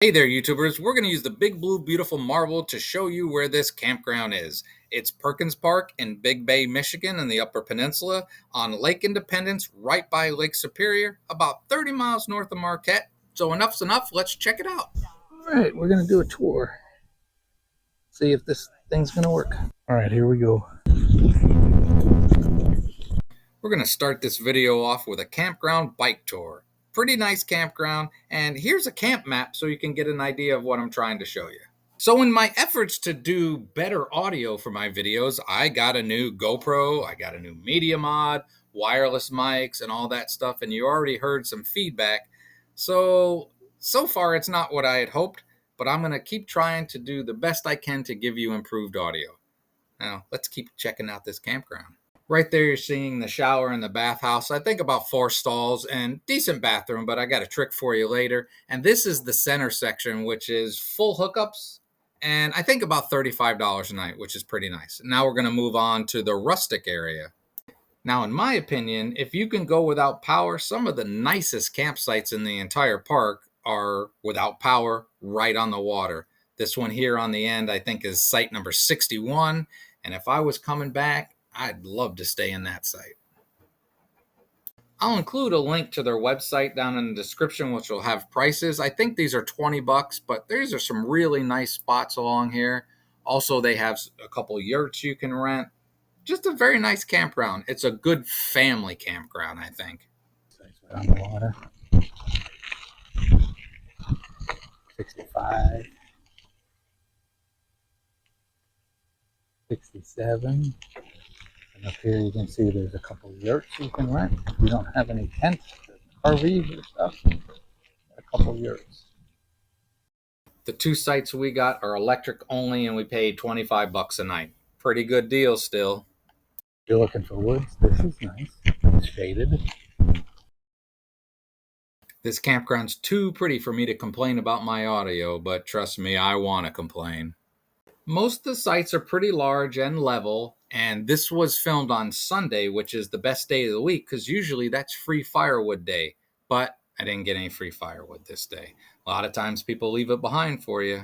Hey there, YouTubers. We're going to use the big blue beautiful marble to show you where this campground is. It's Perkins Park in Big Bay, Michigan in the Upper Peninsula on Lake Independence right by Lake Superior, about 30 miles north of Marquette. So enough's enough. Let's check it out. All right, we're going to do a tour. See if this thing's going to work. All right, here we go. We're going to start this video off with a campground bike tour. Pretty nice campground, and here's a camp map so you can get an idea of what I'm trying to show you. So in my efforts to do better audio for my videos, I got a new GoPro, I got a new media mod, wireless mics, and all that stuff, and you already heard some feedback. So far it's not what I had hoped, but I'm going to keep trying to do the best I can to give you improved audio. Now, let's keep checking out this campground. Right there, you're seeing the shower and the bathhouse. I think about 4 stalls and decent bathroom, but I got a trick for you later. And this is the center section, which is full hookups. And I think about $35 a night, which is pretty nice. Now we're going to move on to the rustic area. Now, in my opinion, if you can go without power, some of the nicest campsites in the entire park are without power, right on the water. This one here on the end, I think, is site number 61. And if I was coming back, I'd love to stay in that site. I'll include a link to their website down in the description, which will have prices. I think these are $20, but these are some really nice spots along here. Also, they have a couple yurts you can rent. Just a very nice campground. It's a good family campground, I think. On the water. 65. 67. And up here you can see there's a couple yurts you can rent. If you don't have any tents, RVs or stuff, a couple yurts. The 2 sites we got are electric only, and we paid $25 a night. Pretty good deal still. If you're looking for woods, this is nice. It's shaded. This campground's too pretty for me to complain about my audio, but trust me, I want to complain. Most of the sites are pretty large and level, and this was filmed on Sunday, which is the best day of the week because usually that's free firewood day, but I didn't get any free firewood this day. A lot of times people leave it behind for you.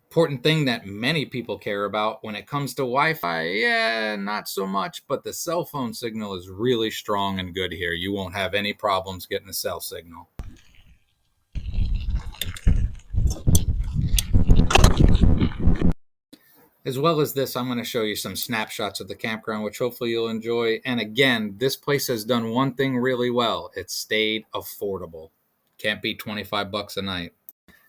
Important thing that many people care about when it comes to Wi-Fi, yeah, not so much, but the cell phone signal is really strong and good here. You won't have any problems getting a cell signal. As well as this, I'm going to show you some snapshots of the campground, which hopefully you'll enjoy. And again, this place has done one thing really well. It's stayed affordable. Can't beat $25 a night.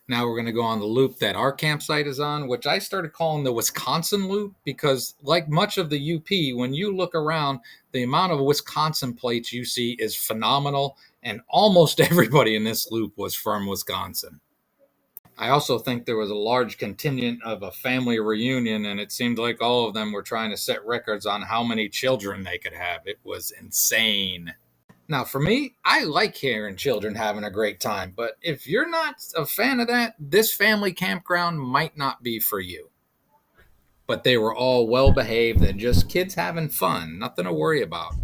Now we're going to go on the loop that our campsite is on, which I started calling the Wisconsin loop because, like much of the UP, when you look around, the amount of Wisconsin plates you see is phenomenal. And almost everybody in this loop was from Wisconsin. I also think there was a large contingent of a family reunion, and it seemed like all of them were trying to set records on how many children they could have. It was insane. Now, for me, I like hearing children having a great time, but if you're not a fan of that, this family campground might not be for you. But they were all well behaved and just kids having fun, nothing to worry about.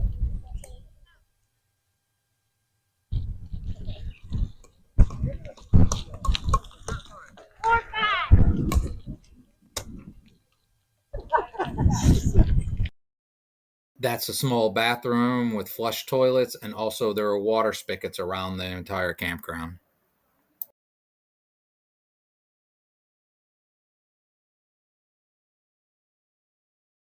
That's a small bathroom with flush toilets, and also there are water spigots around the entire campground.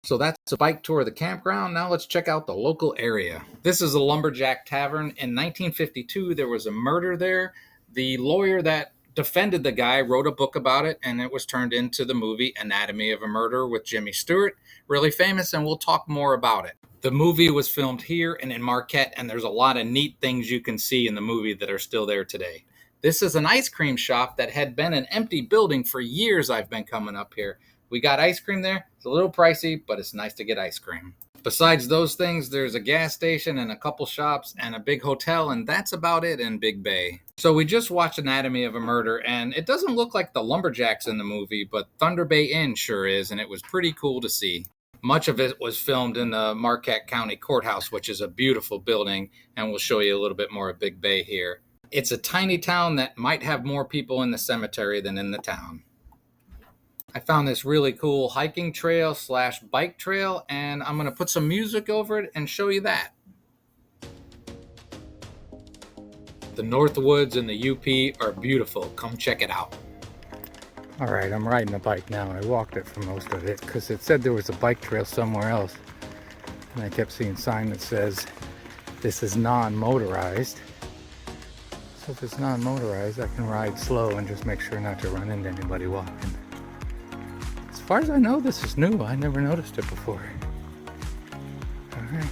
So that's a bike tour of the campground. Now let's check out the local area. This is a Lumberjack Tavern. In 1952, there was a murder there. The lawyer that defended the guy wrote a book about it, and it was turned into the movie Anatomy of a Murder with Jimmy Stewart. Really famous, and we'll talk more about it. The movie was filmed here and in Marquette, and there's a lot of neat things you can see in the movie that are still there today. This is an ice cream shop that had been an empty building for years. I've been coming up here. We got ice cream there. It's a little pricey, but it's nice to get ice cream. Besides those things, there's a gas station and a couple shops and a big hotel, and that's about it in Big Bay. So we just watched Anatomy of a Murder, and it doesn't look like the Lumberjacks in the movie, but Thunder Bay Inn sure is, and it was pretty cool to see. Much of it was filmed in the Marquette County Courthouse, which is a beautiful building, and we'll show you a little bit more of Big Bay here. It's a tiny town that might have more people in the cemetery than in the town. I found this really cool hiking trail slash bike trail, and I'm going to put some music over it and show you that. The North Woods and the UP are beautiful. Come check it out. All right, I'm riding the bike now, and I walked it for most of it because it said there was a bike trail somewhere else. And I kept seeing a sign that says, this is non-motorized. So if it's non-motorized, I can ride slow and just make sure not to run into anybody walking. As far as I know, this is new. I never noticed it before. All right.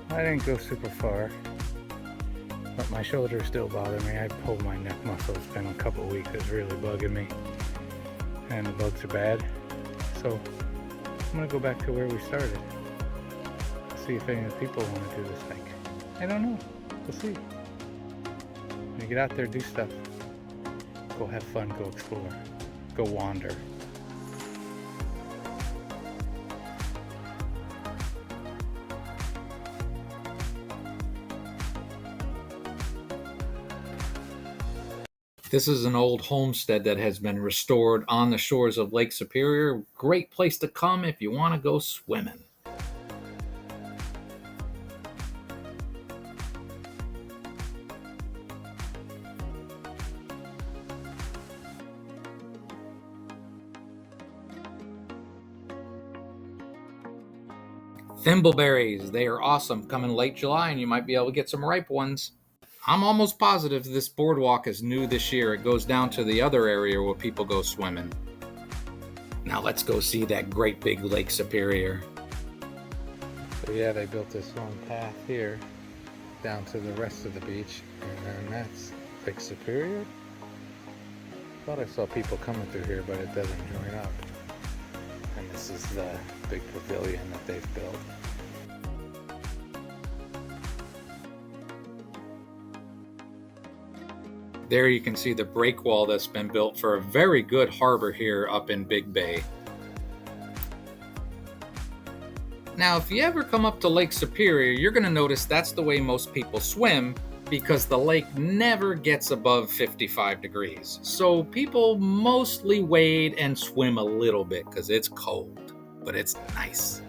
I didn't go super far, but my shoulders still bother me. I pulled my neck muscle. It's been a couple weeks. It's really bugging me, and the bugs are bad. So I'm gonna go back to where we started. See if any of the people want to do this hike. I don't know. We'll see. When you get out there, do stuff. Go have fun. Go explore. Go wander. This is an old homestead that has been restored on the shores of Lake Superior. Great place to come if you want to go swimming. Thimbleberries, they are awesome. Come in late July and you might be able to get some ripe ones. I'm almost positive this boardwalk is new this year. It goes down to the other area where people go swimming. Now let's go see that great big Lake Superior. So yeah, they built this one path here down to the rest of the beach, and then that's Lake Superior. Thought I saw people coming through here, but it doesn't join up. And this is the big pavilion that they've built. There you can see the break wall that's been built for a very good harbor here up in Big Bay. Now, if you ever come up to Lake Superior, you're going to notice that's the way most people swim because the lake never gets above 55 degrees. So people mostly wade and swim a little bit because it's cold, but it's nice.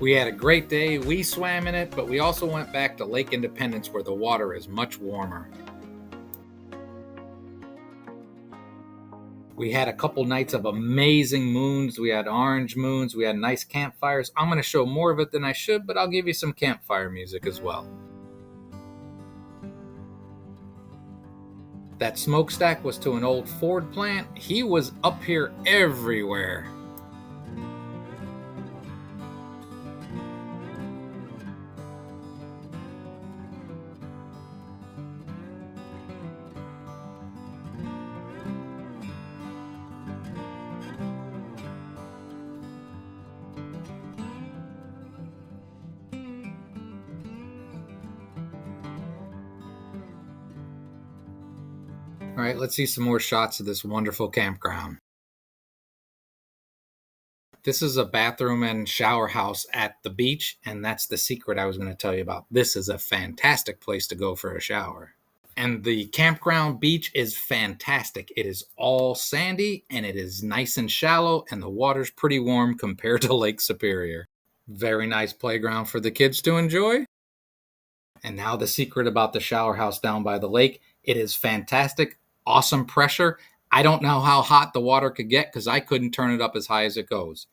We had a great day. We swam in it, but we also went back to Lake Independence where the water is much warmer. We had a couple nights of amazing moons. We had orange moons. We had nice campfires. I'm going to show more of it than I should, but I'll give you some campfire music as well. That smokestack was to an old Ford plant. He was up here everywhere. All right, let's see some more shots of this wonderful campground. This is a bathroom and shower house at the beach, and that's the secret I was going to tell you about. This is a fantastic place to go for a shower. And the campground beach is fantastic. It is all sandy, and it is nice and shallow, and the water's pretty warm compared to Lake Superior. Very nice playground for the kids to enjoy. And now the secret about the shower house down by the lake. It is fantastic. Awesome pressure. I don't know how hot the water could get because I couldn't turn it up as high as it goes.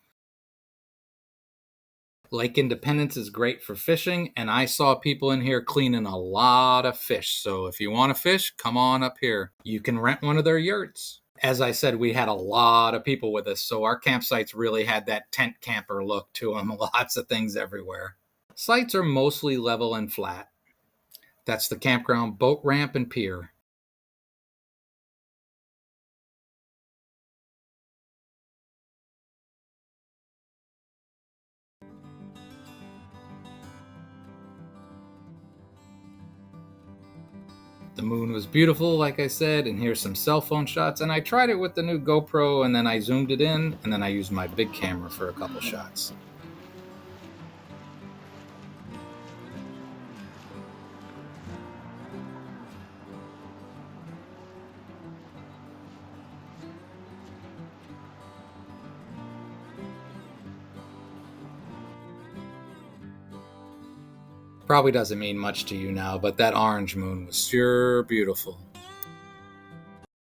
Lake Independence is great for fishing, and I saw people in here cleaning a lot of fish. So if you want to fish, come on up here. You can rent one of their yurts. As I said, we had a lot of people with us, so our campsites really had that tent camper look to them. Lots of things everywhere. Sites are mostly level and flat. That's the campground boat ramp and pier. The moon was beautiful, like I said, and here's some cell phone shots. And I tried it with the new GoPro, and then I zoomed it in, and then I used my big camera for a couple shots. Probably doesn't mean much to you now, but that orange moon was sure beautiful.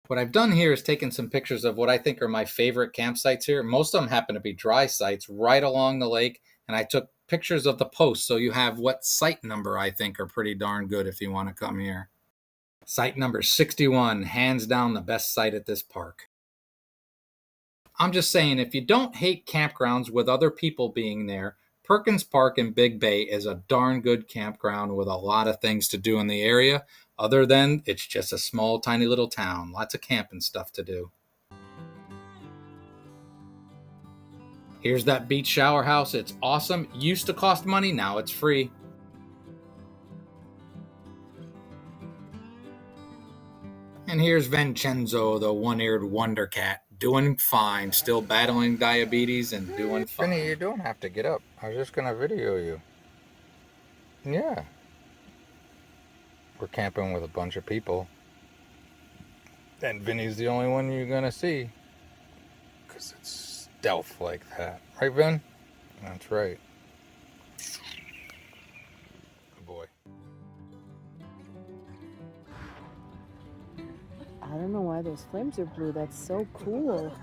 What I've done here is taken some pictures of what I think are my favorite campsites here. Most of them happen to be dry sites right along the lake, and I took pictures of the posts so you have what site number I think are pretty darn good if you want to come here. Site number 61, hands down the best site at this park. I'm just saying, if you don't hate campgrounds with other people being there, Perkins Park in Big Bay is a darn good campground with a lot of things to do in the area, other than it's just a small, tiny little town. Lots of camping stuff to do. Here's that beach shower house. It's awesome. Used to cost money, now it's free. And here's Vincenzo, the one-eared wonder cat, doing fine, still battling diabetes and doing fine. Vinny, you don't have to get up. I was just gonna video you. Yeah. We're camping with a bunch of people. And Vinny's the only one you're gonna see. Because it's stealth like that. Right, Vin? That's right. Good boy. I don't know why those flames are blue. That's so cool.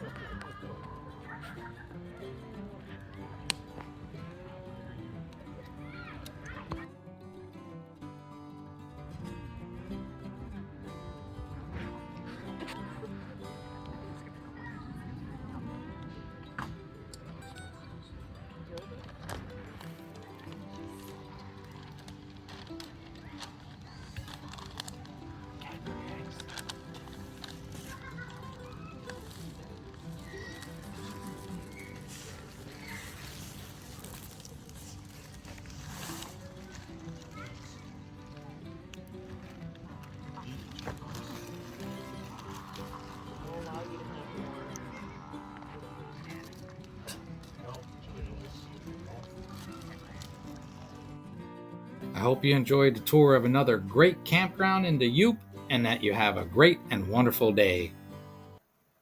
I hope you enjoyed the tour of another great campground in the Yoop and that you have a great and wonderful day.